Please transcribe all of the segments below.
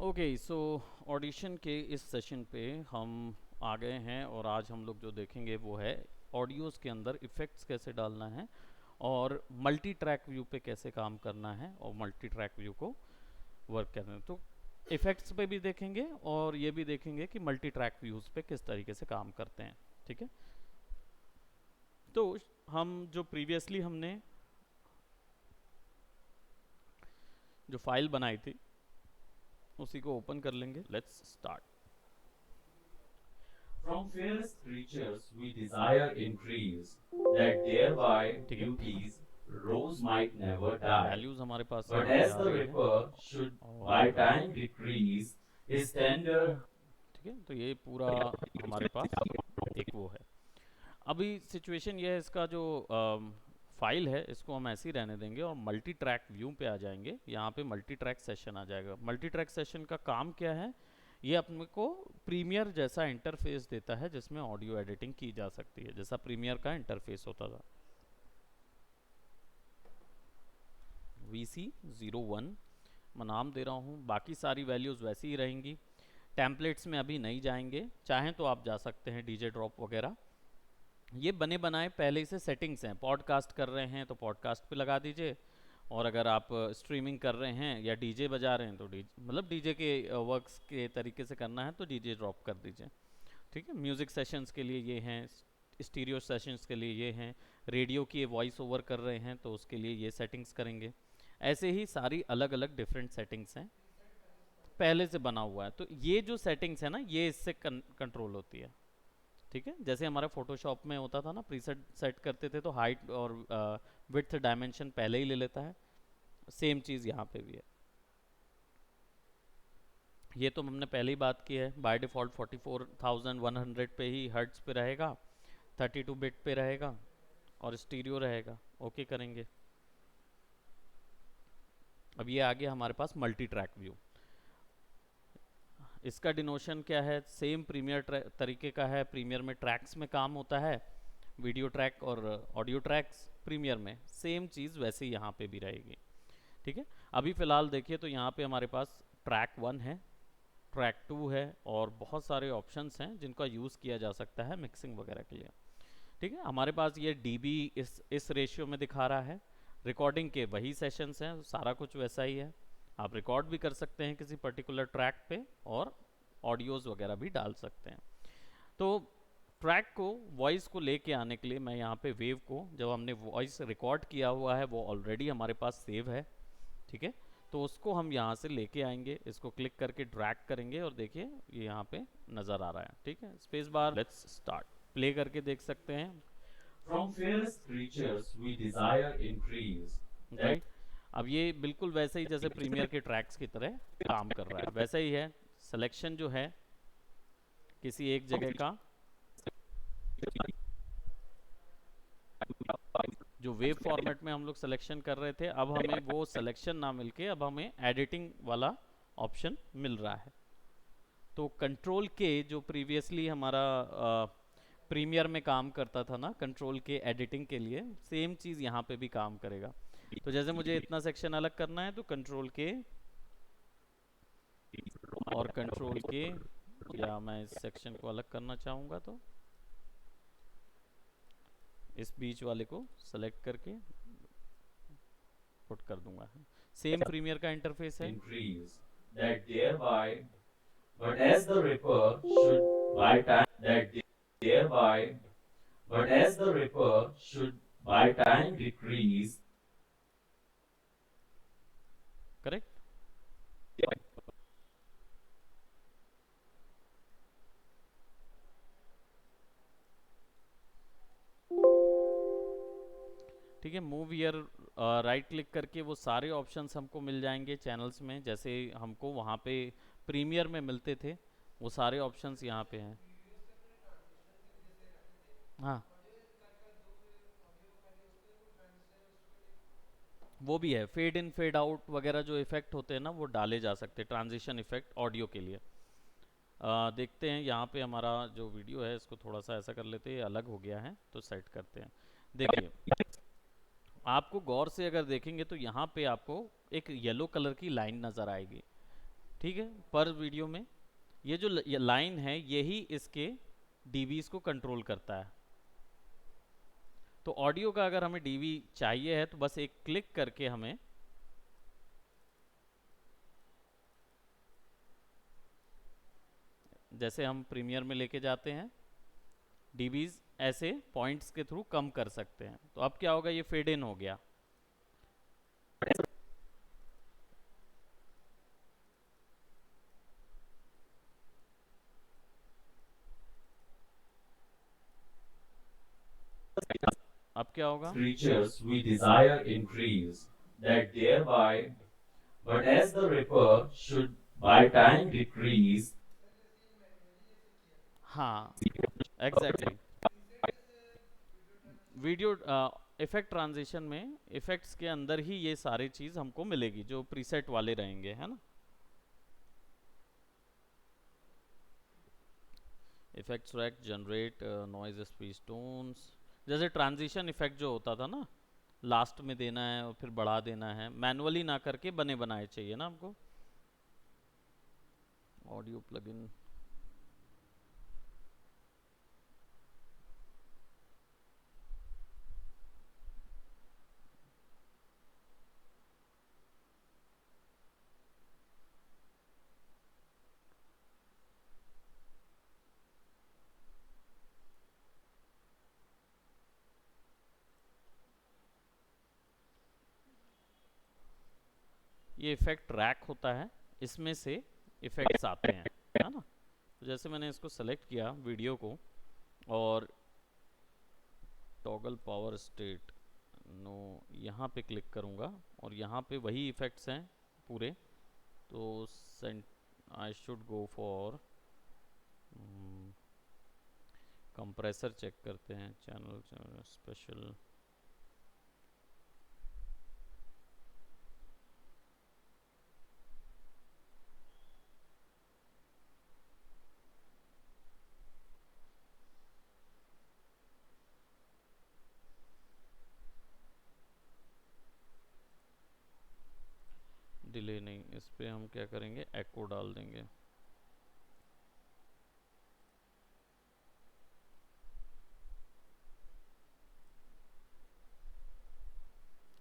Okay so audition के इस session पे हम आ गए हैं और आज हम लोग जो देखेंगे वो है ऑडियोज़ के अंदर इफ़ेक्ट्स कैसे डालना है और मल्टी ट्रैक व्यू पे कैसे काम करना है और मल्टी ट्रैक व्यू को वर्क करना है। तो इफ़ेक्ट्स पे भी देखेंगे और ये भी देखेंगे कि मल्टी ट्रैक व्यूज़ पे किस तरीके से काम करते हैं। ठीक है, तो हम जो प्रीवियसली हमने जो फाइल बनाई थी उसी को ओपन कर लेंगे। Let's start. From fairest creatures we desire increase, that thereby ठीक है, beauty's rose might never die. Values हमारे पास But यहाँ पे as आ the रही है reaper should by और time decrease, his tender ठीक है, तो ये पूरा हमारे पास एक वो है। अभी सिचुएशन ये है, इसका जो फाइल है इसको हम ऐसे ही रहने देंगे और मल्टी ट्रैक व्यू पे आ जाएंगे। यहाँ पे मल्टी ट्रैक सेशन आ जाएगा। मल्टी ट्रैक सेशन का काम क्या है, ये अपने को प्रीमियर जैसा इंटरफेस देता है जिसमें ऑडियो एडिटिंग की जा सकती है, जैसा प्रीमियर का इंटरफेस होता था। VC01 मैं नाम दे रहा हूँ, बाकी सारी वैल्यूज़ वैसी ही रहेंगी। टेम्पलेट्स में अभी नहीं जाएंगे, चाहें तो आप जा सकते हैं डीजे ड्रॉप वगैरह। ये बने बनाए पहले से सेटिंग्स हैं। पॉडकास्ट कर रहे हैं तो पॉडकास्ट पे लगा दीजिए, और अगर आप स्ट्रीमिंग कर रहे हैं या डीजे बजा रहे हैं तो डीजे मतलब डीजे के वर्क्स के तरीके से करना है तो डीजे ड्रॉप कर दीजिए। ठीक है, म्यूज़िक सेशंस के लिए ये हैं, स्टीरियो सेशंस के लिए ये हैं, रेडियो की वॉइस ओवर कर रहे हैं तो उसके लिए ये सेटिंग्स करेंगे। ऐसे ही सारी अलग अलग डिफरेंट सेटिंग्स हैं, पहले से बना हुआ है। तो ये जो सेटिंग्स है ना, ये इससे कंट्रोल होती है। ठीक है, जैसे हमारा फोटोशॉप में होता था ना, प्रीसेट सेट करते थे तो हाइट और विड्थ डायमेंशन पहले ही ले लेता है, सेम चीज़ यहाँ पे भी है। ये तो हमने पहले ही बात की है, बाय डिफ़ॉल्ट 44,100 पे ही हर्ट्स पे रहेगा, 32 बिट पे रहेगा और स्टीरियो रहेगा। ओके करेंगे। अब ये आ गया हमारे पास मल्टी ट्रैक व्यू। इसका डिनोशन क्या है, सेम प्रीमियर तरीके का है। प्रीमियर में ट्रैक्स में काम होता है, वीडियो ट्रैक और ऑडियो ट्रैक्स। प्रीमियर में सेम चीज़ वैसे ही यहाँ पे भी रहेगी। ठीक है, अभी फ़िलहाल देखिए तो यहाँ पे हमारे पास ट्रैक 1 है, ट्रैक 2 है और बहुत सारे ऑप्शंस हैं जिनका यूज़ किया जा सकता है मिक्सिंग वगैरह के लिए। ठीक है, हमारे पास ये डीबी इस रेशियो में दिखा रहा है। रिकॉर्डिंग के वही सेशंस हैं, सारा कुछ वैसा ही है। आप रिकॉर्ड भी कर सकते हैं किसी पर्टिकुलर ट्रैक पे और ऑडियोज़ वगैरह भी डाल सकते हैं। तो ट्रैक को, वॉइस को लेके आने के लिए मैं यहाँ पे वेव को, जब हमने वॉइस रिकॉर्ड किया हुआ है वो ऑलरेडी हमारे पास सेव है। ठीक है, तो उसको हम यहाँ से लेके आएंगे, इसको क्लिक करके ड्रैग करेंगे और देखिए ये यहाँ पे नज़र आ रहा है। ठीक है, space bar. Let's start, play करके देख सकते हैं। from fairest creatures we desire increase, that right, अब ये बिल्कुल वैसे ही जैसे प्रीमियर के ट्रैक्स की तरह काम कर रहा है, वैसा ही है। सिलेक्शन जो है किसी एक जगह का, जो वेव फॉर्मेट में हम लोग सिलेक्शन कर रहे थे, अब हमें वो सिलेक्शन ना मिलके अब हमें एडिटिंग वाला ऑप्शन मिल रहा है। तो कंट्रोल के जो प्रीवियसली हमारा प्रीमियर में काम करता था ना, कंट्रोल के एडिटिंग के लिए, सेम चीज़ यहाँ पे भी काम करेगा। तो जैसे मुझे इतना सेक्शन अलग करना है तो कंट्रोल के और कंट्रोल के, या मैं इस सेक्शन को अलग करना चाहूँगा तो इस बीच वाले को सेलेक्ट करके पुट कर दूंगा। सेम प्रीमियर का इंटरफेस है। increase, that thereby but as the reaper should by time that thereby but as the reaper should by time decrease. Correct, ठीक है। मूव ईयर, राइट क्लिक करके वो सारे ऑप्शंस हमको मिल जाएंगे चैनल्स में, जैसे हमको वहाँ पे प्रीमियर में मिलते थे, वो सारे ऑप्शंस यहाँ पे हैं। हाँ, वो भी है, फेड इन फेड आउट वगैरह जो इफेक्ट होते हैं ना वो डाले जा सकते हैं, ट्रांजिशन इफेक्ट ऑडियो के लिए। देखते हैं यहाँ पे हमारा जो वीडियो है इसको थोड़ा सा ऐसा कर लेते हैं, ये अलग हो गया है तो सेट करते हैं। देखिए, आपको गौर से अगर देखेंगे तो यहाँ पे आपको एक येलो कलर की लाइन नज़र आएगी। ठीक है, पर वीडियो में ये जो ये लाइन है यही इसके डीबीज को कंट्रोल करता है। तो ऑडियो का अगर हमें डीबी चाहिए है तो बस एक क्लिक करके हमें जैसे हम प्रीमियर में लेके जाते हैं डीबीज ऐसे पॉइंट्स के थ्रू कम कर सकते हैं। तो अब क्या होगा, ये फेड इन हो गया। अब क्या होगा, creatures we desire increase, that thereby, but as the reaper should by time decrease, हाँ एग्जैक्टली वीडियो इफेक्ट ट्रांजिशन में इफेक्ट्स के अंदर ही ये सारी चीज हमको मिलेगी जो प्रीसेट वाले रहेंगे, है ना। Effects rack generate noise speech tones, जैसे ट्रांजिशन इफेक्ट जो होता था ना, लास्ट में देना है और फिर बढ़ा देना है, मैनुअली ना करके बने बनाए चाहिए ना हमको। ऑडियो प्लगइन, ये इफेक्ट रैक होता है, इसमें से इफेक्ट्स आते हैं, है ना। तो जैसे मैंने इसको सेलेक्ट किया वीडियो को और टॉगल पावर स्टेट नो यहाँ पे क्लिक करूँगा और यहाँ पे वही इफेक्ट्स हैं पूरे। तो I should go for compressor, check करते हैं चैनल स्पेशल, डिले नहीं, इस पे हम क्या करेंगे, एको डाल देंगे।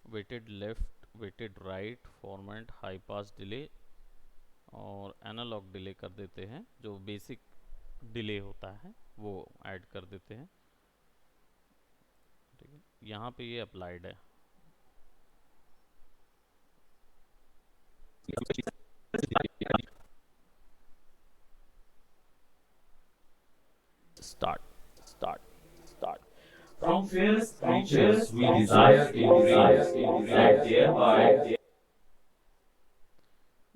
Weighted left, weighted right, format, high pass delay और एनालॉग डिले कर देते हैं, जो बेसिक डिले होता है वो ऐड कर देते हैं। ठीक है, यहाँ पे ये अप्लाइड है। Start start start. from fairest creatures we desire increase, that thereby,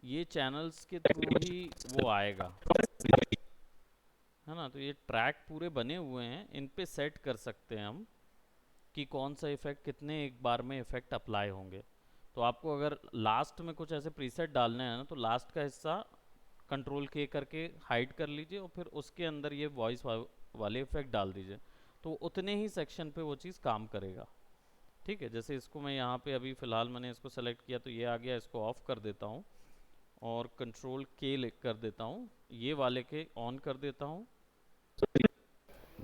ये चैनल्स के थ्रू ही वो आएगा, है ना। तो ये ट्रैक पूरे बने हुए हैं, इन पे सेट कर सकते हैं हम कि कौन सा इफेक्ट कितने एक बार में इफेक्ट अप्लाई होंगे। तो आपको अगर लास्ट में कुछ ऐसे प्रीसेट डालने हैं ना, तो लास्ट का हिस्सा कंट्रोल के करके हाइड कर लीजिए और फिर उसके अंदर ये वॉइस वाले इफेक्ट डाल दीजिए, तो उतने ही सेक्शन पे वो चीज़ काम करेगा। ठीक है, जैसे इसको मैं यहाँ पे अभी फ़िलहाल मैंने इसको सेलेक्ट किया तो ये आ गया, इसको ऑफ कर देता हूँ और कंट्रोल के कर देता हूँ, ये वाले के ऑन कर देता हूँ।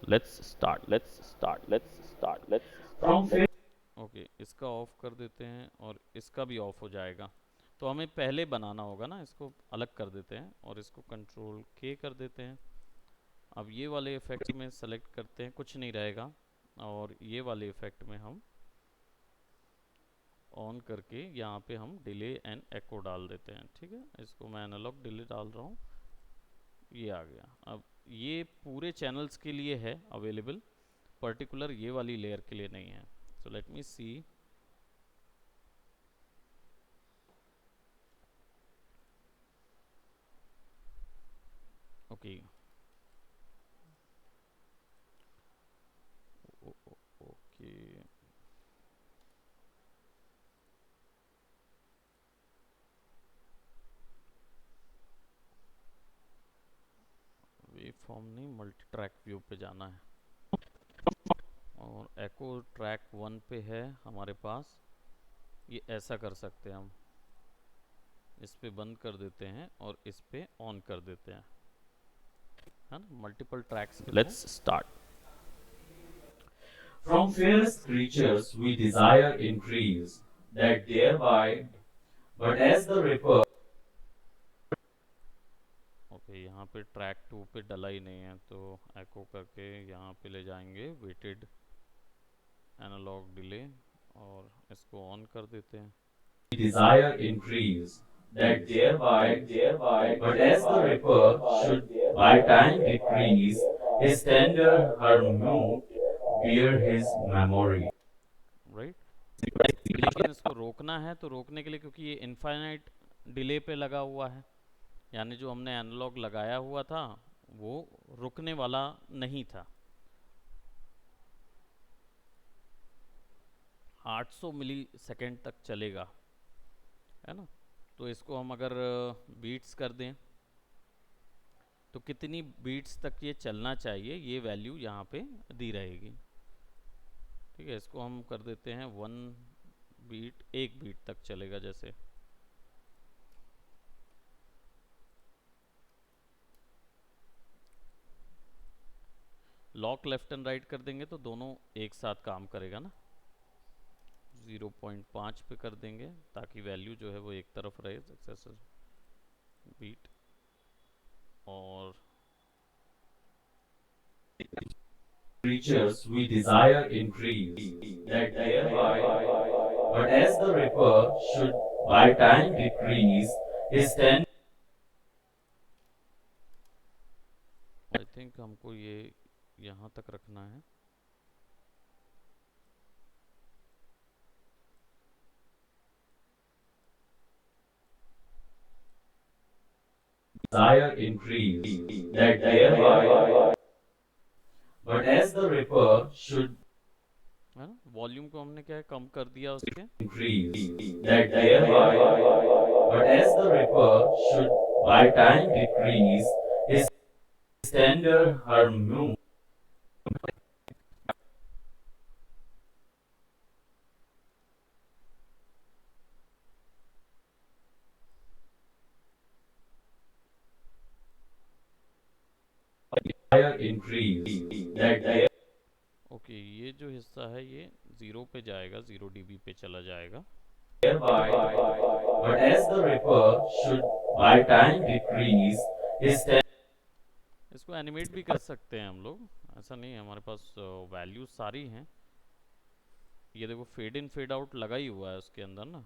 Let's start let's start let's start let's from fairest okay, इसका ऑफ कर देते हैं और इसका भी ऑफ हो जाएगा। तो हमें पहले बनाना होगा ना, इसको अलग कर देते हैं और इसको कंट्रोल के कर देते हैं। अब ये वाले इफेक्ट में सेलेक्ट करते हैं, कुछ नहीं रहेगा, और ये वाले इफेक्ट में हम ऑन करके यहाँ पे हम डिले एंड एको डाल देते हैं। ठीक है, इसको मैं एनालॉग डिले डाल रहा हूँ, ये आ गया। अब ये पूरे चैनल्स के लिए है अवेलेबल, पर्टिकुलर ये वाली लेयर के लिए नहीं है। सो लेट मी सी, ओके ओके, वे फॉर्म नहीं, मल्टी ट्रैक व्यू पे जाना है और एको ट्रैक 1 पे है हमारे पास। ये ऐसा कर सकते हैं हम, इस पे बंद कर देते हैं और इस पे ऑन कर देते हैं, है ना, multiple tracks. Let's start. From fairest creatures we desire increase, that thereby, but as the reaper okay, यहाँ पे ट्रैक 2 पे डला ही नहीं है, तो एको करके यहाँ पे ले जाएंगे वेटेड एनालॉग डिले और इसको ऑन कर देते हैं। desire increase, that thereby, but as the reaper should by time decrease, his tender her mood bear his memory. Right, लेकिन इसको रोकना है, तो रोकने के लिए, क्योंकि ये इनफाइनाइट डिले पे लगा हुआ है, यानी जो हमने एनालॉग लगाया हुआ था वो रुकने वाला नहीं था। 800 मिली सेकेंड तक चलेगा, है ना। तो इसको हम अगर बीट्स कर दें तो कितनी बीट्स तक ये चलना चाहिए, ये वैल्यू यहाँ पे दी रहेगी। ठीक है, इसको हम कर देते हैं 1 बीट, 1 बीट तक चलेगा। जैसे लॉक लेफ्ट एंड राइट कर देंगे तो दोनों एक साथ काम करेगा ना। 0.5 पे कर देंगे ताकि वैल्यू जो है वो एक तरफ रहे, सक्सेसर बीट। और Creatures we desire increase, that thereby, but as the reaper should by time decrease, his tender I think हमको ये यहाँ तक रखना है। desire increase, that thereby, but as the reaper should है ना, वॉल्यूम को हमने क्या है, कम कर दिया उसके। increase, that thereby, but as the reaper should by time decrease, his tender her mood increase, that okay, ये जो हिस्सा है ये 0 पे जाएगा, 0 dB पे चला जाएगा। thereby, but as the reaper should by time decrease, his इसको एनिमेट भी कर सकते हैं हम लोग, ऐसा नहीं है, हमारे पास वैल्यू सारी हैं। ये देखो फेड इन फेड आउट लगा ही हुआ है उसके अंदर ना,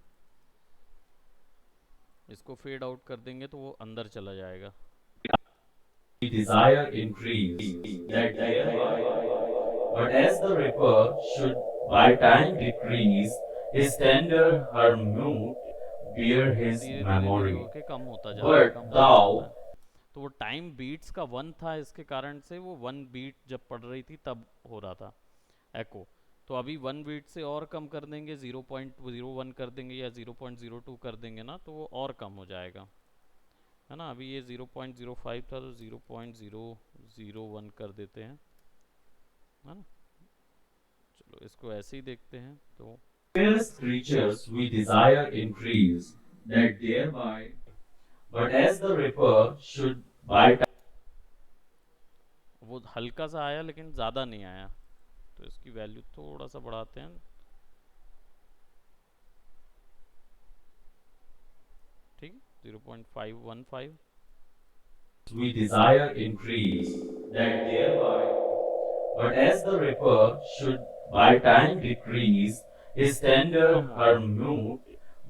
इसको फेड आउट कर देंगे तो वो अंदर चला जाएगा। desire increase, that thereby, but as the reaper should by time decrease, his tender her mood bear his धीरे धीरे memory. होके कम होता जाता है, But कम होता thou जाता है। तो वो टाइम बीट्स का 1 था, इसके कारण से वो 1 बीट जब पड़ रही थी तब हो रहा था एको। तो अभी 1 बीट से और कम कर देंगे, 0.01 कर देंगे या 0.02 कर देंगे ना, तो वो और कम हो जाएगा, है ना। अभी ये 0.05 था तो 0.001 कर देते हैं, है ना। चलो इसको ऐसे ही देखते हैं। तो fairest creatures we desire increase, that thereby, but as the reaper should by time वो हल्का सा आया लेकिन ज़्यादा नहीं आया, तो इसकी वैल्यू थोड़ा सा बढ़ाते हैं। ठीक, 0.515। we desire increase, that thereby, but as the reaper should by time decrease, his tender her mood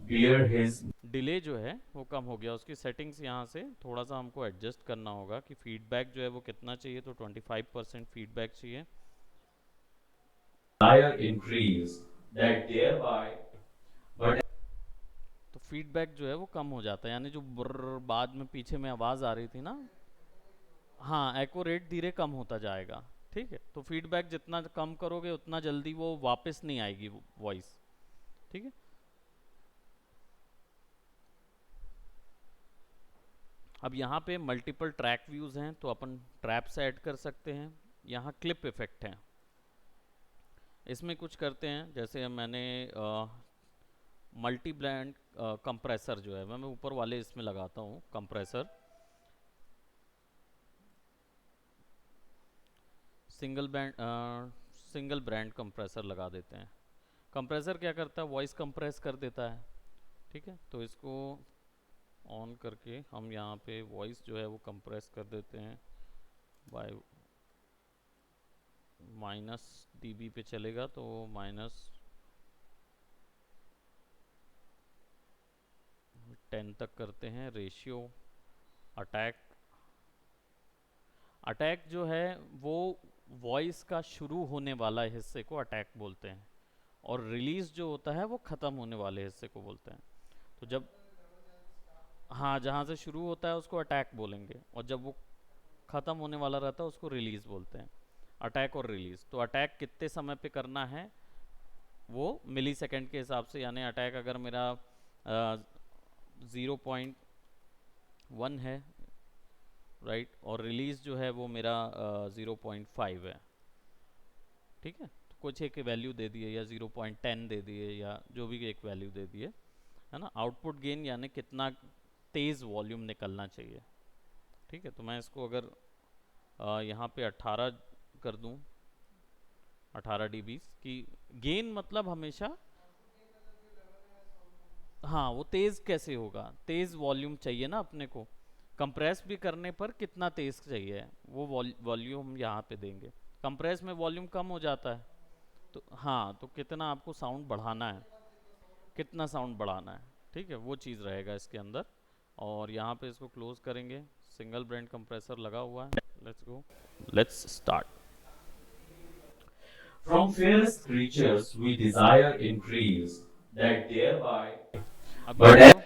bear his delay जो है वो कम हो गया, उसकी सेटिंग्स यहाँ से थोड़ा सा हमको एडजस्ट करना होगा कि फीडबैक जो है वो कितना चाहिए, तो 25% फीडबैक चाहिए। desire increase, that thereby, but तो फीडबैक जो है वो कम हो जाता है, यानी जो बुर्र बाद में पीछे में आवाज़ आ रही थी ना, हाँ, एको रेट धीरे कम होता जाएगा। ठीक है, तो फीडबैक जितना कम करोगे उतना जल्दी वो वापस नहीं आएगी वॉइस। ठीक है, अब यहाँ पे मल्टीपल ट्रैक व्यूज़ हैं तो अपन ट्रैप्स ऐड कर सकते हैं। यहाँ क्लिप इफेक्ट है, इसमें कुछ करते हैं। जैसे मैंने मल्टी कंप्रेसर जो है मैं ऊपर वाले इसमें लगाता हूँ कंप्रेसर। सिंगल ब्रांड कंप्रेसर लगा देते हैं। कंप्रेसर क्या करता है, वॉइस कंप्रेस कर देता है। ठीक है, तो इसको ऑन करके हम यहाँ पे वॉइस जो है वो कंप्रेस कर देते हैं बाय -dB पे चलेगा तो -10 तक करते हैं। रेशियो अटैक, अटैक जो है वो वॉइस का शुरू होने वाला हिस्से को अटैक बोलते हैं, और रिलीज जो होता है वो ख़त्म होने वाले हिस्से को बोलते हैं। तो जब, हाँ, जहाँ से शुरू होता है उसको अटैक बोलेंगे, और जब वो ख़त्म होने वाला रहता है उसको रिलीज बोलते हैं। अटैक और रिलीज, तो अटैक कितने समय पे करना है वो मिली सेकेंड के हिसाब से, यानी अटैक अगर मेरा 0.1 है, राइट, और रिलीज जो है वो मेरा 0.5 है। ठीक है, तो कुछ एक वैल्यू दे दिए, या 0.10 दे दिए, या जो भी एक वैल्यू दे दिए, है ना। आउटपुट गेन यानी कितना तेज़ वॉल्यूम निकलना चाहिए। ठीक है, तो मैं इसको अगर यहाँ पे 18 कर दूँ, 18 dB की गेन, मतलब हमेशा, हाँ, वो तेज़ कैसे होगा, तेज़ वॉल्यूम चाहिए ना अपने को। कंप्रेस भी करने पर कितना तेज़ चाहिए वो वॉल्यूम हम यहाँ पे देंगे। कंप्रेस में वॉल्यूम कम हो जाता है, तो हाँ, तो कितना आपको साउंड बढ़ाना है, कितना साउंड बढ़ाना है। ठीक है, वो चीज़ रहेगा इसके अंदर। और यहाँ पे इसको क्लोज करेंगे, सिंगल ब्रांड कंप्रेसर लगा हुआ है। Let's go, let's start. From fairest creatures we desire increase, that thereby. अभी But देखो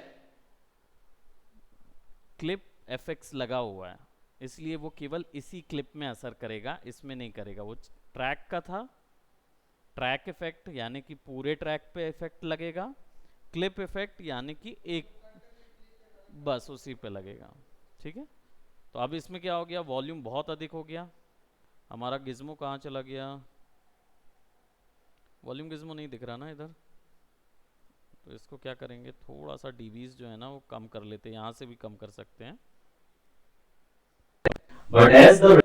क्लिप एफएक्स लगा हुआ है, इसलिए वो केवल इसी क्लिप में असर करेगा, इसमें नहीं करेगा। वो ट्रैक का था, ट्रैक इफेक्ट यानी कि पूरे ट्रैक पे इफेक्ट लगेगा। क्लिप इफेक्ट यानी कि एक, बस उसी पे लगेगा। ठीक है, तो अब इसमें क्या हो गया, वॉल्यूम बहुत अधिक हो गया। हमारा गिज्मो कहाँ चला गया, वॉल्यूम गिज्मो नहीं दिख रहा ना इधर। तो इसको क्या करेंगे, थोड़ा सा डीबीज जो है ना वो कम कर लेते हैं, यहाँ से भी कम कर सकते हैं। But as the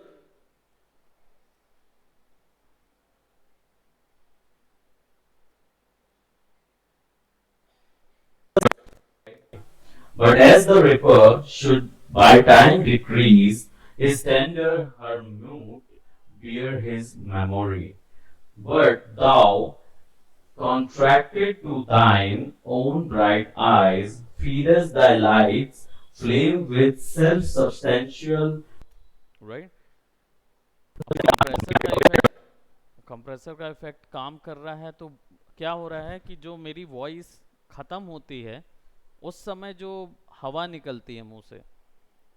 But as the reaper should by time decrease, his tender her mood bear his memory. But thou, contracted to thine own bright eyes, feedest thy lights, flame with self-substantial. Right, compressor का effect, compressor का effect काम कर रहा है, तो क्या हो रहा है कि जो मेरी वॉइस ख़त्म होती है उस समय जो हवा निकलती है मुंह से,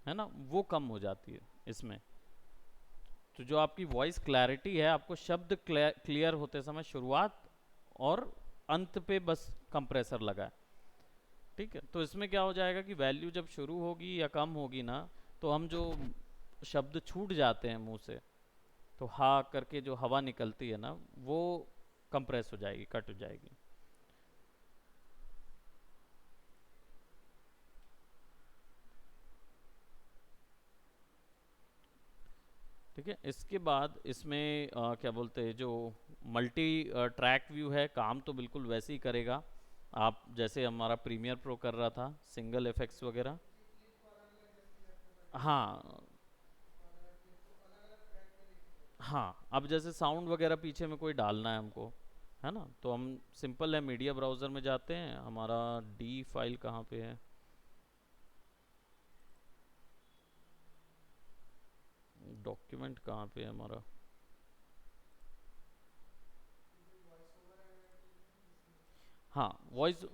है ना, वो कम हो जाती है इसमें। तो जो आपकी वॉइस क्लैरिटी है, आपको शब्द क्लियर होते समय शुरुआत और अंत पे बस कंप्रेसर लगा है। ठीक है, तो इसमें क्या हो जाएगा कि वैल्यू जब शुरू होगी या कम होगी ना, तो हम जो शब्द छूट जाते हैं मुंह से, तो हा करके जो हवा निकलती है ना वो कंप्रेस हो जाएगी, कट हो जाएगी। ठीक है, इसके बाद इसमें क्या बोलते हैं, जो मल्टी ट्रैक व्यू है, काम तो बिल्कुल वैसे ही करेगा आप जैसे हमारा प्रीमियर प्रो कर रहा था, सिंगल इफेक्ट्स वगैरह। हाँ, हाँ, अब जैसे साउंड वगैरह पीछे में कोई डालना है हमको, है ना, तो हम सिंपल है, मीडिया ब्राउज़र में जाते हैं, हमारा डी फाइल कहाँ पे है, डॉक्यूमेंट कहाँ पे है हमारा, हाँ, वॉइस,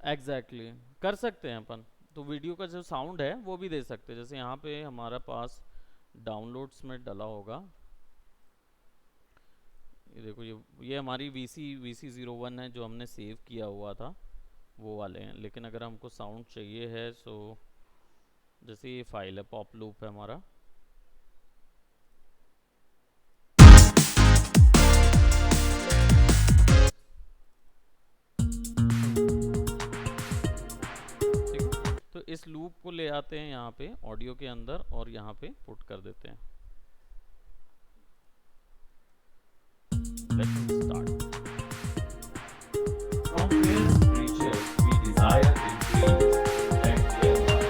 एग्जैक्टली कर सकते हैं अपन। तो वीडियो का जो साउंड है वो भी दे सकते हैं, जैसे यहाँ पे हमारा पास डाउनलोड्स में डला होगा, ये देखो, ये हमारी VC01 है जो हमने सेव किया हुआ था, वो वाले हैं। लेकिन अगर हमको साउंड चाहिए है, सो जैसे ये फाइल है, पॉप लूप है हमारा, इस लूप को ले आते हैं यहाँ पे ऑडियो के अंदर और यहाँ पे पुट कर देते हैं। Let's start. From various creatures we desire increase and thereby.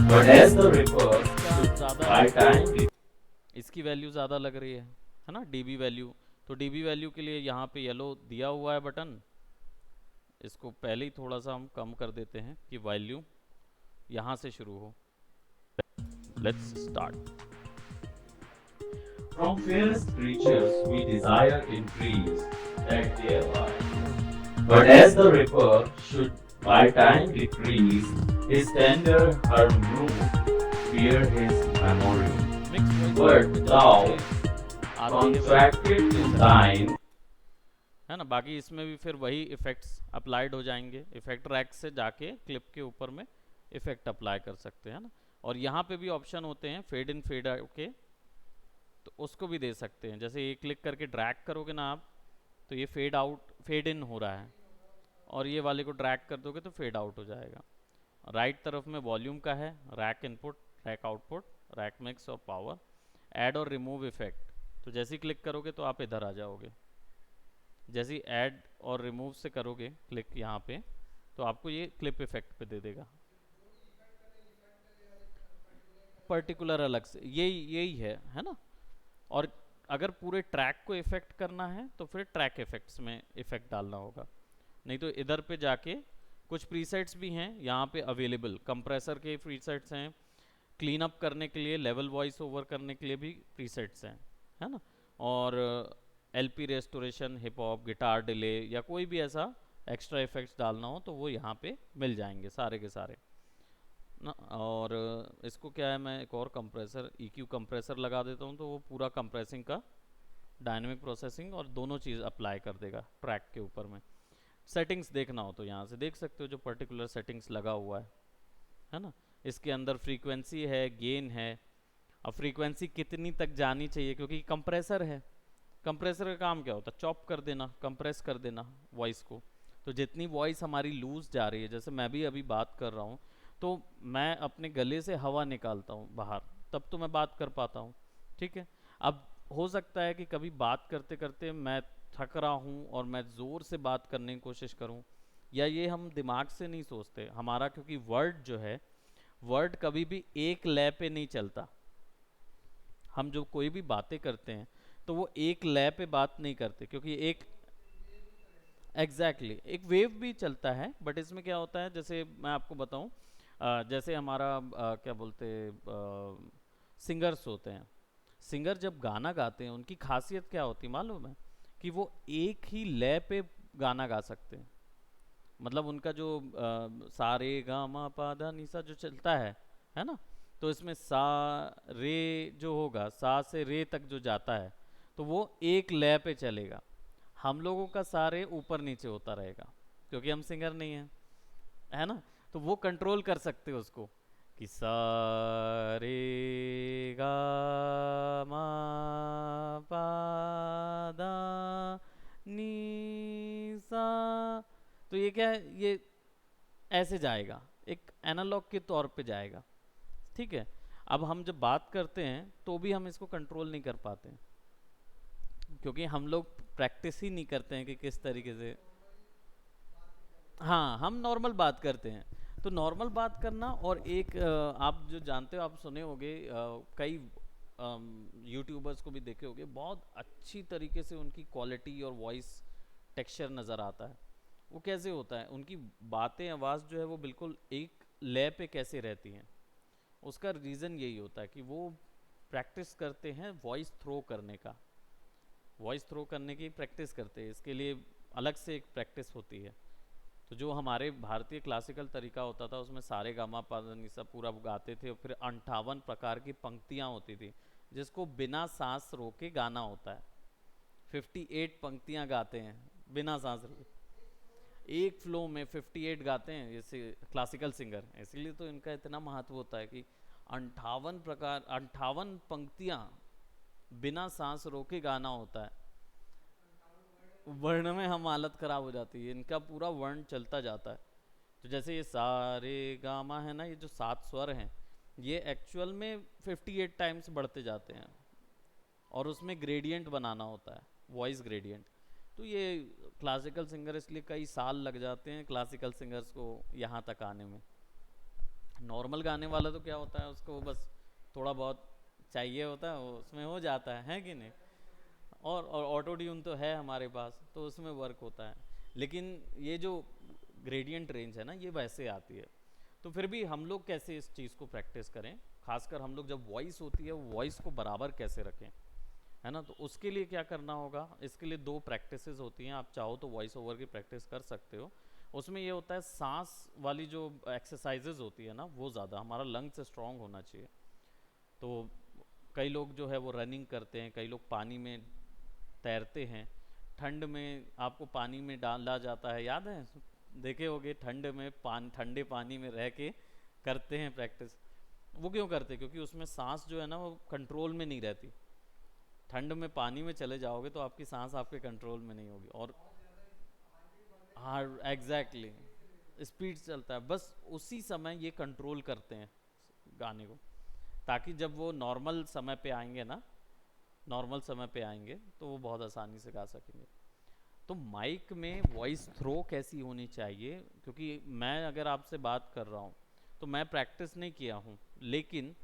But as the reaper should ज़्यादा by time इसकी वैल्यू ज़्यादा लग रही है ना, डीबी वैल्यू। तो डीबी वैल्यू के लिए यहाँ पे येलो दिया हुआ है बटन, इसको पहले ही थोड़ा सा हम कम कर देते हैं कि वैल्यू यहाँ से शुरू हो। Let's start. From fairest creatures we desire increase that thereby. But as the reaper should by time decrease, his tender her mood bear his memory. But thou contracted to thine. है ना, बाकी इसमें भी फिर वही इफेक्ट्स अप्लाइड हो जाएंगे। Effect rack से जाके क्लिप के ऊपर में इफेक्ट अप्लाई कर सकते हैं ना। और यहाँ पे भी ऑप्शन होते हैं फेड इन फेड आउट के, तो उसको भी दे सकते हैं। जैसे ये क्लिक करके ड्रैग करोगे ना आप, तो ये फेड आउट फेड इन हो रहा है, और ये वाले को ड्रैग कर दोगे तो फेड आउट हो जाएगा। राइट तरफ में वॉल्यूम का है, rack input, rack output, rack mix और पावर, ऐड और रिमूव इफेक्ट। तो जैसे ही क्लिक करोगे तो आप इधर आ जाओगे। जैसे ही ऐड और रिमूव से करोगे क्लिक यहाँ पे, तो आपको ये क्लिप इफेक्ट पे दे देगा पर्टिकुलर अलग से। यही यही है ना। और अगर पूरे ट्रैक को इफेक्ट करना है तो फिर ट्रैक इफेक्ट्स में इफेक्ट डालना होगा, नहीं तो इधर पे जाके कुछ प्रीसेट्स भी हैं यहाँ पे अवेलेबल। कंप्रेसर के प्रीसेट्स हैं, क्लीन अप करने के लिए, लेवल वॉइस ओवर करने के लिए भी प्रीसेट्स हैं, है ना। और LP restoration, hip hop, guitar delay या कोई भी ऐसा एक्स्ट्रा इफेक्ट्स डालना हो तो वो यहाँ पे मिल जाएंगे सारे के सारे ना। और इसको क्या है, मैं एक और कंप्रेसर EQ कंप्रेसर लगा देता हूँ, तो वो पूरा कंप्रेसिंग का डायनेमिक प्रोसेसिंग और दोनों चीज़ अप्लाई कर देगा ट्रैक के ऊपर में। सेटिंग्स देखना हो तो यहाँ से देख सकते हो, जो पर्टिकुलर सेटिंग्स लगा हुआ है ना। इसके अंदर फ्रीक्वेंसी है, गेन है। अब फ्रीक्वेंसी कितनी तक जानी चाहिए, क्योंकि कंप्रेसर है, कंप्रेसर का काम क्या होता है, चॉप कर देना, कंप्रेस कर देना वॉइस को। तो जितनी वॉइस हमारी लूज जा रही है, जैसे मैं भी अभी बात कर रहा हूँ, तो मैं अपने गले से हवा निकालता हूँ बाहर, तब तो मैं बात कर पाता हूँ, ठीक है। अब हो सकता है कि कभी बात करते करते मैं थक रहा हूँ और मैं ज़ोर से बात करने की कोशिश करूँ, या ये हम दिमाग से नहीं सोचते हमारा, क्योंकि वर्ड जो है, वर्ड कभी भी एक लय पे नहीं चलता। हम जो कोई भी बातें करते हैं तो वो एक लय पे बात नहीं करते, क्योंकि एक एक वेव भी चलता है। बट इसमें क्या होता है, जैसे मैं आपको बताऊं, जैसे हमारा क्या बोलते सिंगर्स होते हैं, सिंगर जब गाना गाते हैं उनकी खासियत क्या होती है मालूम है, कि वो एक ही लय पे गाना गा सकते हैं। मतलब उनका जो सा रे गा मा पा धा नी सा जो चलता है ना, तो इसमें सा रे जो होगा, सा से रे तक जो जाता है, तो वो एक लय पे चलेगा। हम लोगों का सारे ऊपर नीचे होता रहेगा, क्योंकि हम सिंगर नहीं हैं, है ना। तो वो कंट्रोल कर सकते हो उसको, कि सा रे गा मा पा दा नी सा। तो ये क्या है, ये ऐसे जाएगा, एक एनालॉग के तौर पे जाएगा, ठीक है। अब हम जब बात करते हैं तो भी हम इसको कंट्रोल नहीं कर पाते, क्योंकि हम लोग प्रैक्टिस ही नहीं करते हैं कि किस तरीके से। हाँ, हम नॉर्मल बात करते हैं। तो नॉर्मल बात करना, और एक आप जो जानते हो, आप सुने होंगे, कई यूट्यूबर्स को भी देखे होंगे, बहुत अच्छी तरीके से उनकी क्वालिटी और वॉइस टेक्सचर नज़र आता है। वो कैसे होता है, उनकी बातें, आवाज़ जो है वो बिल्कुल एक लय पे कैसे रहती हैं। उसका रीज़न यही होता है कि वो प्रैक्टिस करते हैं वॉइस थ्रो करने का, वॉइस थ्रो करने की प्रैक्टिस करते हैं। इसके लिए अलग से एक प्रैक्टिस होती है। तो जो हमारे भारतीय क्लासिकल तरीका होता था, उसमें सारे गामा पा धा नी सा पूरा गाते थे, और फिर 58 प्रकार की पंक्तियाँ होती थी, जिसको बिना सांस रोके गाना होता है। 58 पंक्तियाँ गाते हैं बिना सांस रोके, एक फ्लो में 58 गाते हैं जैसे क्लासिकल सिंगर। इसीलिए तो इनका इतना महत्व होता है कि 58 पंक्तियाँ बिना सांस रोके गाना होता है। वर्ण में हम हालत खराब हो जाती है, इनका पूरा वर्ण चलता जाता है, तो जैसे ये सा रे गा मा है ना, ये जो 7 स्वर हैं, ये एक्चुअल में 58 टाइम्स बढ़ते जाते हैं, और उसमें ग्रेडियंट बनाना होता है, वॉइस ग्रेडियंट। तो ये क्लासिकल सिंगर, इसलिए कई साल लग जाते हैं क्लासिकल सिंगर्स को यहाँ तक आने में। नॉर्मल गाने वाला तो क्या होता है, उसको बस थोड़ा बहुत चाहिए होता है, वो उसमें हो जाता है कि नहीं। और ऑटो ट्यून तो है हमारे पास, तो उसमें वर्क होता है। लेकिन ये जो ग्रेडियंट रेंज है ना, ये वैसे आती है। तो फिर भी हम लोग कैसे इस चीज़ को प्रैक्टिस करें, खासकर हम लोग जब वॉइस होती है, वो वॉइस को बराबर कैसे रखें, है ना। तो उसके लिए क्या करना होगा, इसके लिए 2 प्रैक्टिसेस होती हैं। आप चाहो तो वॉइस ओवर की प्रैक्टिस कर सकते हो। उसमें ये होता है, सांस वाली जो एक्सरसाइजेज होती है ना, वो ज़्यादा हमारा लंग्स स्ट्रांग होना चाहिए। तो कई लोग जो है वो रनिंग करते हैं, कई लोग पानी में तैरते हैं। ठंड में आपको पानी में डाला जाता है, याद है, देखे होगे, ठंड में ठंडे पानी में रह के करते हैं प्रैक्टिस। वो क्यों करते हैं, क्योंकि उसमें सांस जो है ना, वो कंट्रोल में नहीं रहती। ठंड में पानी में चले जाओगे तो आपकी सांस आपके कंट्रोल में नहीं होगी, और हाँ एग्जैक्टली, स्पीड चलता है। बस उसी समय ये कंट्रोल करते हैं गाने को, ताकि जब वो नॉर्मल समय पे आएंगे ना, नॉर्मल समय पे आएंगे तो वो बहुत आसानी से गा सकेंगे। तो माइक में वॉइस थ्रो कैसी होनी चाहिए, क्योंकि मैं अगर आपसे बात कर रहा हूँ तो मैं प्रैक्टिस नहीं किया हूँ, लेकिन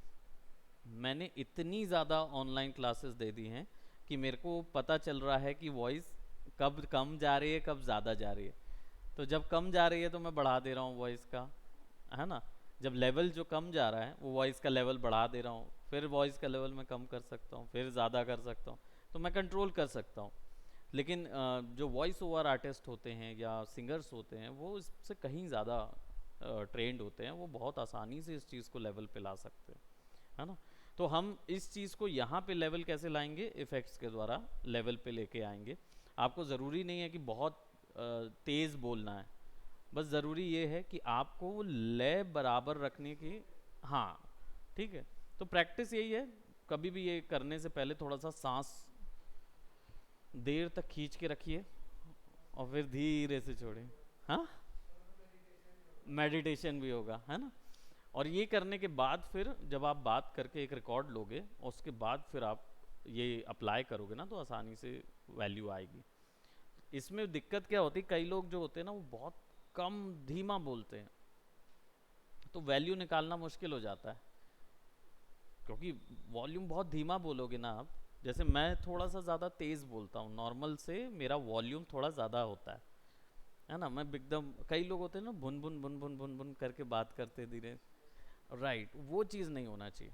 मैंने इतनी ज़्यादा ऑनलाइन क्लासेस दे दी हैं कि मेरे को पता चल रहा है कि वॉइस कब कम जा रही है, कब ज़्यादा जा रही है। तो जब कम जा रही है तो मैं बढ़ा दे रहा हूँ वॉइस का, है ना। जब लेवल जो कम जा रहा है, वो वॉइस का लेवल बढ़ा दे रहा हूँ, फिर वॉइस का लेवल मैं कम कर सकता हूँ, फिर ज़्यादा कर सकता हूँ। तो मैं कंट्रोल कर सकता हूँ। लेकिन जो वॉइस ओवर आर्टिस्ट होते हैं या सिंगर्स होते हैं, वो इससे कहीं ज़्यादा ट्रेंड होते हैं, वो बहुत आसानी से इस चीज़ को लेवल पे ला सकते हैं, है ना। तो हम इस चीज़ को यहाँ पे लेवल कैसे लाएंगे, इफ़ेक्ट्स के द्वारा लेवल पे लेके आएंगे। आपको ज़रूरी नहीं है कि बहुत तेज़ बोलना है, बस ज़रूरी ये है कि आपको वो लय बराबर रखने की। हाँ, ठीक है। तो प्रैक्टिस यही है, कभी भी ये करने से पहले थोड़ा सा सांस देर तक खींच के रखिए, और फिर धीरे से छोड़िए। हाँ, मेडिटेशन भी होगा, है ना। और ये करने के बाद फिर जब आप बात करके एक रिकॉर्ड लोगे, और उसके बाद फिर आप ये अप्लाई करोगे ना, तो आसानी से वैल्यू आएगी। इसमें दिक्कत क्या होती है, कई लोग जो होते हैं ना, वो बहुत कम धीमा बोलते हैं, तो वैल्यू निकालना मुश्किल हो जाता है। क्योंकि वॉल्यूम बहुत धीमा बोलोगे ना आप, जैसे मैं थोड़ा सा ज़्यादा तेज़ बोलता हूँ, नॉर्मल से मेरा वॉल्यूम थोड़ा ज़्यादा होता है ना। मैं एकदम, कई लोग होते हैं ना, भुन भुन भुन भुन भुन भुन करके बात करते धीरे, राइट, वो चीज़ नहीं होना चाहिए।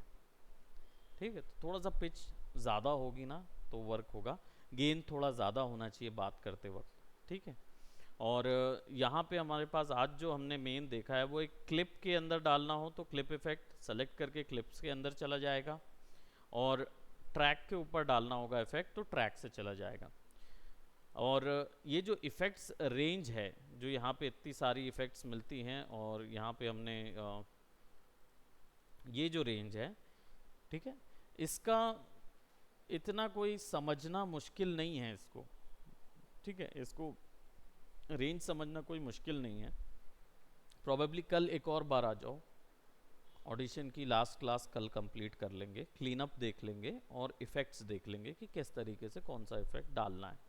ठीक है, तो थोड़ा सा पिच ज़्यादा होगी ना तो वर्क होगा। गेन थोड़ा ज़्यादा होना चाहिए बात करते वक्त, ठीक है। और यहाँ पे हमारे पास आज जो हमने मेन देखा है, वो एक क्लिप के अंदर डालना हो तो क्लिप इफेक्ट सेलेक्ट करके क्लिप्स के अंदर चला जाएगा, और ट्रैक के ऊपर डालना होगा इफेक्ट तो ट्रैक से चला जाएगा। और ये जो इफ़ेक्ट्स रेंज है, जो यहाँ पे इतनी सारी इफ़ेक्ट्स मिलती हैं, और यहाँ पे हमने ये जो रेंज है, ठीक है, इसका इतना कोई समझना मुश्किल नहीं है इसको, ठीक है। इसको रेंज समझना कोई मुश्किल नहीं है। प्रॉबेबली कल एक और बार आ जाओ, ऑडिशन की लास्ट क्लास कल कंप्लीट कर लेंगे, क्लीन अप देख लेंगे, और इफ़ेक्ट्स देख लेंगे कि किस तरीके से कौन सा इफ़ेक्ट डालना है।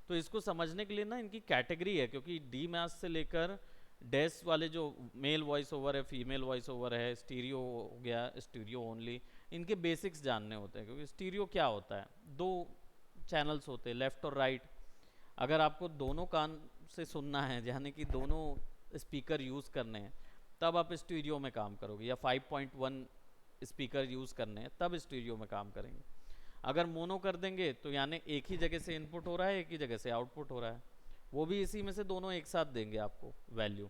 तो इसको समझने के लिए ना, इनकी कैटेगरी है, क्योंकि डी मैथ्स से लेकर डेस वाले जो मेल वॉइस ओवर है, फीमेल वॉइस ओवर है, स्टीरियो हो गया, स्टीरियो ओनली, इनके बेसिक्स जानने होते हैं। क्योंकि स्टीरियो क्या होता है, 2 चैनल्स होते हैं, लेफ़्ट और राइट। अगर आपको दोनों कान से सुनना है, यानी कि दोनों स्पीकर यूज़ करने हैं, तब आप स्टीरियो में काम करोगे, या 5.1 स्पीकर यूज़ करने हैं तब स्टीरियो में काम करेंगे। अगर मोनो कर देंगे तो यानी एक ही जगह से इनपुट हो रहा है, एक ही जगह से आउटपुट हो रहा है, वो भी इसी में से दोनों एक साथ देंगे आपको वैल्यू,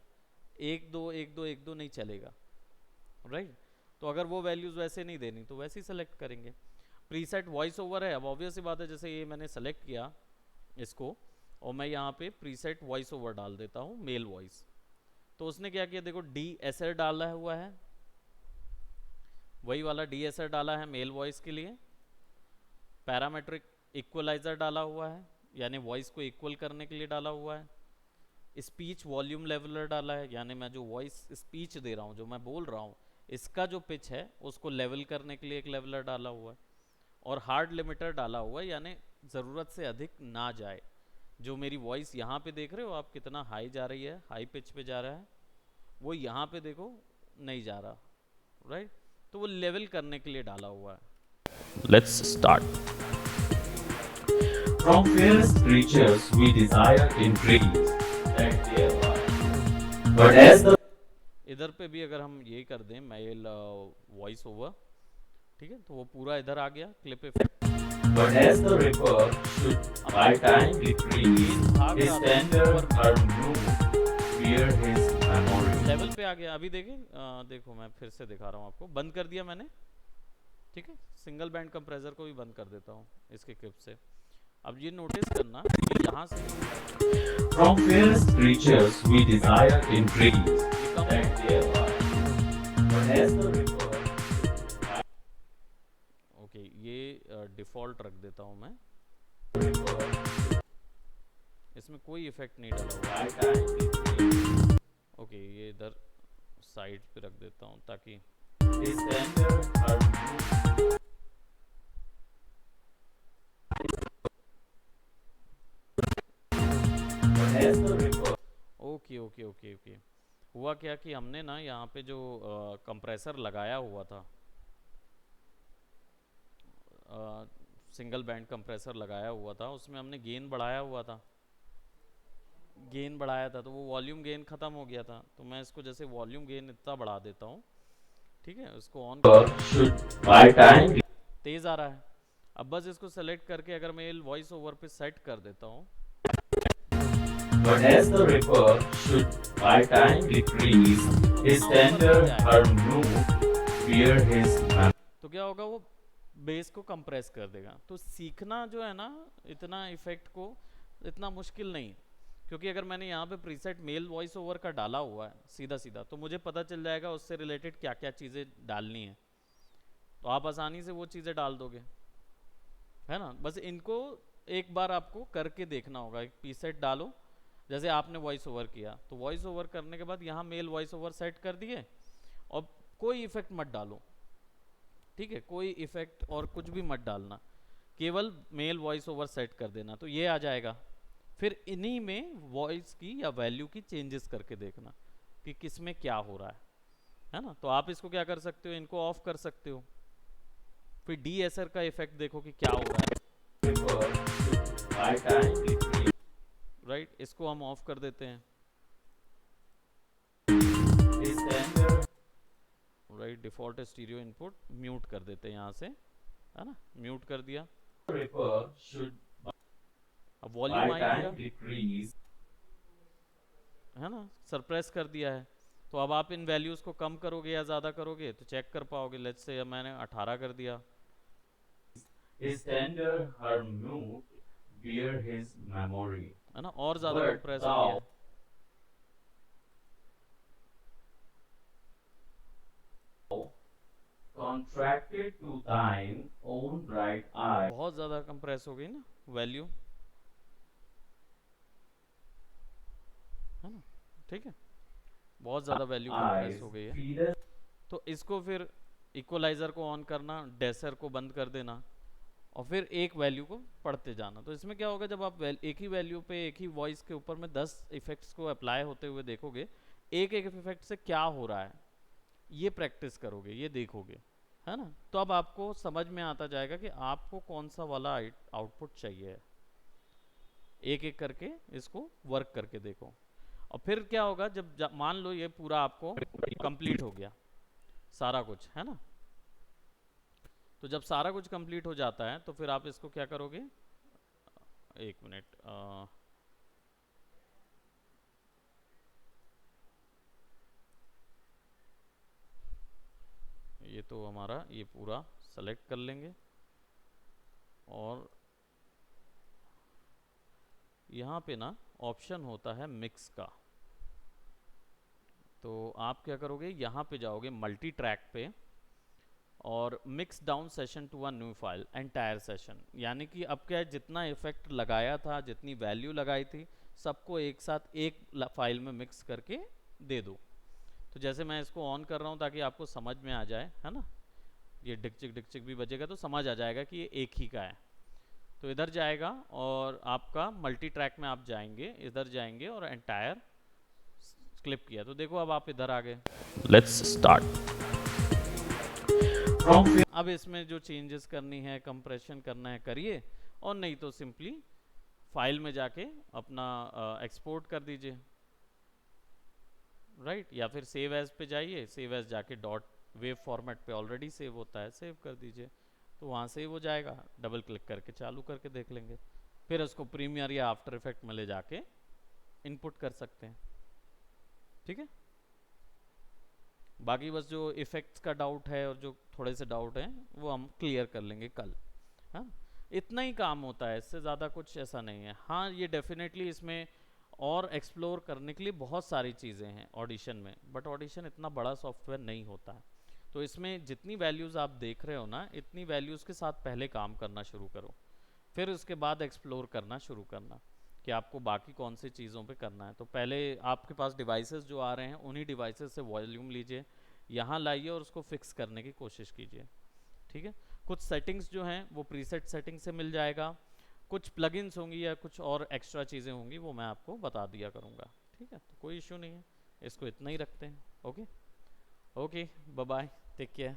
1 2 1 2 1 2 नहीं चलेगा, राइट। तो अगर वो वैल्यूज़ वैसे नहीं देनी तो वैसे ही सेलेक्ट करेंगे। प्रीसेट वॉइस ओवर है, अब ऑब्वियस सी बात है, जैसे ये मैंने सेलेक्ट किया इसको, और मैं यहाँ पे प्रीसेट वॉइस ओवर डाल देता हूँ, मेल वॉइस। तो उसने क्या किया, देखो डी एस आर डाला हुआ है, वही वाला डी एस आर डाला है मेल वॉइस के लिए। पैरामेट्रिक इक्वलाइजर डाला हुआ है, यानी वॉइस को इक्वल करने के लिए डाला हुआ है। स्पीच वॉल्यूम लेवलर डाला है, यानी मैं जो वॉइस स्पीच दे रहा हूँ, जो मैं बोल रहा हूँ, इसका जो पिच है उसको लेवल करने के लिए एक लेवलर डाला हुआ है। और हार्ड लिमिटर डाला हुआ है, यानी ज़रूरत से अधिक ना जाए। जो मेरी वॉइस यहाँ पे देख रहे हो आप कितना हाई जा रही है, हाई पिच पे जा रहा है, वो यहाँ पे देखो नहीं जा रहा, राइट। तो वो लेवल करने के लिए डाला हुआ है। Let's start. From fairest creatures we desire increase, that thereby. But as the इधर पे भी अगर हम ये कर दें मेल वॉइस ओवर, ठीक है, तो वो पूरा इधर आ गया clip effect. but as the reaper should by time decrease, his tender herb fear his memory. Level पे आ गया। अभी देखें, देखो मैं फिर से दिखा रहा हूँ आपको, बंद कर दिया मैंने, ठीक है। सिंगल बैंड कंप्रेसर को भी बंद कर देता हूँ इसके क्लिप से। अब ये नोटिस करना कि यहाँ से From fairest creatures we desire increase, that thereby. But as the reaper okay, ये डिफ़ॉल्ट रख देता हूँ मैं, इसमें कोई इफेक्ट नहीं डाला हुआ। ओके, ये इधर साइड पे रख देता हूँ ताकि his tender herb okay okay okay okay. हुआ क्या कि हमने ना यहाँ पे जो कंप्रेसर लगाया हुआ था, सिंगल बैंड कंप्रेसर लगाया हुआ था, उसमें हमने गेन बढ़ाया हुआ था, गेन बढ़ाया था, तो वो वॉल्यूम गेन ख़त्म हो गया था। तो मैं इसको जैसे वॉल्यूम गेन इतना बढ़ा देता हूँ, ठीक है, उसको ऑन तेज़ आ रहा है। अब बस इसको सेलेक्ट करके अगर मैं वॉइस ओवर पे सेट कर देता हूँ, But as the reaper should by time decrease, his tender fear his तो क्या होगा, वो बेस को कंप्रेस कर देगा। तो सीखना जो है ना, इतना इफेक्ट को इतना मुश्किल नहीं, क्योंकि अगर मैंने यहाँ पे प्रीसेट मेल वॉइस ओवर का डाला हुआ है सीधा सीधा, तो मुझे पता चल जाएगा उससे रिलेटेड क्या क्या चीज़ें डालनी है, तो आप आसानी से वो चीज़ें डाल दोगे, है ना। बस इनको एक बार आपको करके देखना होगा। एक प्रीसेट डालो, जैसे आपने वॉइस ओवर किया, तो वॉइस ओवर करने के बाद यहाँ मेल वॉइस ओवर सेट कर दिए, और कोई इफेक्ट मत डालो, ठीक है, कोई इफेक्ट और कुछ भी मत डालना, केवल मेल वॉइस ओवर सेट कर देना, तो ये आ जाएगा। फिर इन्हीं में वॉइस की या वैल्यू की चेंजेस करके देखना कि किस में क्या हो रहा है ना। तो आप इसको क्या कर सकते हो, इनको ऑफ कर सकते हो, फिर डीएसआर का इफेक्ट देखो कि क्या हो रहा है, राइट। इसको हम ऑफ कर देते हैं, right. Default stereo input mute कर देते हैं यहाँ से, है ना, म्यूट कर दिया। अब वॉल्यूम आएगा, है ना, सरप्रेस कर दिया है। तो अब आप इन वैल्यूज को कम करोगे या ज़्यादा करोगे तो चेक कर पाओगे। लेट्स से मैंने 18 कर दिया, है ना, और ज़्यादा कंप्रेस हो गया। contracted to thine own bright eye. बहुत ज़्यादा कंप्रेस हो गई ना वैल्यू, है ना, ठीक है, बहुत ज़्यादा वैल्यू कंप्रेस हो गई है। तो इसको फिर इक्वलाइज़र को ऑन करना, डेसर को बंद कर देना, और फिर एक वैल्यू को पढ़ते जाना। तो इसमें क्या होगा, जब आप एक ही वैल्यू पे एक ही वॉइस के ऊपर में 10 इफेक्ट्स को अप्लाई होते हुए देखोगे, एक एक इफेक्ट से क्या हो रहा है, ये प्रैक्टिस करोगे, ये देखोगे, है ना। तो अब आपको समझ में आता जाएगा कि आपको कौन सा वाला आउटपुट चाहिए। एक एक करके इसको वर्क करके देखो, और फिर क्या होगा, जब मान लो ये पूरा आपको कंप्लीट हो गया सारा कुछ, है ना। तो जब सारा कुछ कंप्लीट हो जाता है तो फिर आप इसको क्या करोगे, एक मिनट, ये तो हमारा ये पूरा सेलेक्ट कर लेंगे, और यहाँ पे ना ऑप्शन होता है मिक्स का। तो आप क्या करोगे, यहाँ पे जाओगे मल्टी ट्रैक पे, और mix down session to a new file entire session, यानी कि अब क्या है, जितना इफेक्ट लगाया था, जितनी वैल्यू लगाई थी, सबको एक साथ एक फाइल में मिक्स करके दे दो। तो जैसे मैं इसको ऑन कर रहा हूँ ताकि आपको समझ में आ जाए, है ना, ये डिकचिक भी बजेगा तो समझ आ जाएगा कि ये एक ही का है। तो इधर जाएगा और आपका मल्टी ट्रैक में आप जाएंगे, इधर जाएंगे और एंटायर क्लिप किया, तो देखो अब आप इधर आ गए। Let's start. अब इसमें जो चेंजेस करनी है, कंप्रेशन करना है करिए, और नहीं तो सिंपली फाइल में जाके अपना एक्सपोर्ट कर दीजिए, राइट, या फिर सेव एज पे जाइए, सेव एज जाके डॉट वेव फॉर्मेट पे ऑलरेडी सेव होता है, सेव कर दीजिए, तो वहाँ सेव हो जाएगा। डबल क्लिक करके चालू करके देख लेंगे, फिर उसको प्रीमियर या आफ्टर इफेक्ट में ले जाके इनपुट कर सकते हैं। ठीक है, बाकी बस जो इफेक्ट्स का डाउट है और जो थोड़े से डाउट हैं वो हम क्लियर कर लेंगे कल। हाँ, इतना ही काम होता है, इससे ज़्यादा कुछ ऐसा नहीं है। हाँ, ये डेफिनेटली इसमें और एक्सप्लोर करने के लिए बहुत सारी चीज़ें हैं ऑडिशन में, बट ऑडिशन इतना बड़ा सॉफ्टवेयर नहीं होता है। तो इसमें जितनी वैल्यूज़ आप देख रहे हो ना, इतनी वैल्यूज़ के साथ पहले काम करना शुरू करो, फिर उसके बाद एक्सप्लोर करना शुरू करना कि आपको बाकी कौन सी चीज़ों पे करना है। तो पहले आपके पास डिवाइसेस जो आ रहे हैं, उन्हीं डिवाइसेस से वॉल्यूम लीजिए, यहाँ लाइए और उसको फिक्स करने की कोशिश कीजिए। ठीक है, कुछ सेटिंग्स जो हैं वो प्रीसेट सेटिंग से मिल जाएगा, कुछ प्लगइन्स होंगी या कुछ और एक्स्ट्रा चीज़ें होंगी वो मैं आपको बता दिया करूँगा। ठीक है, तो कोई इश्यू नहीं है, इसको इतना ही रखते हैं। Okay okay, bye bye, take care.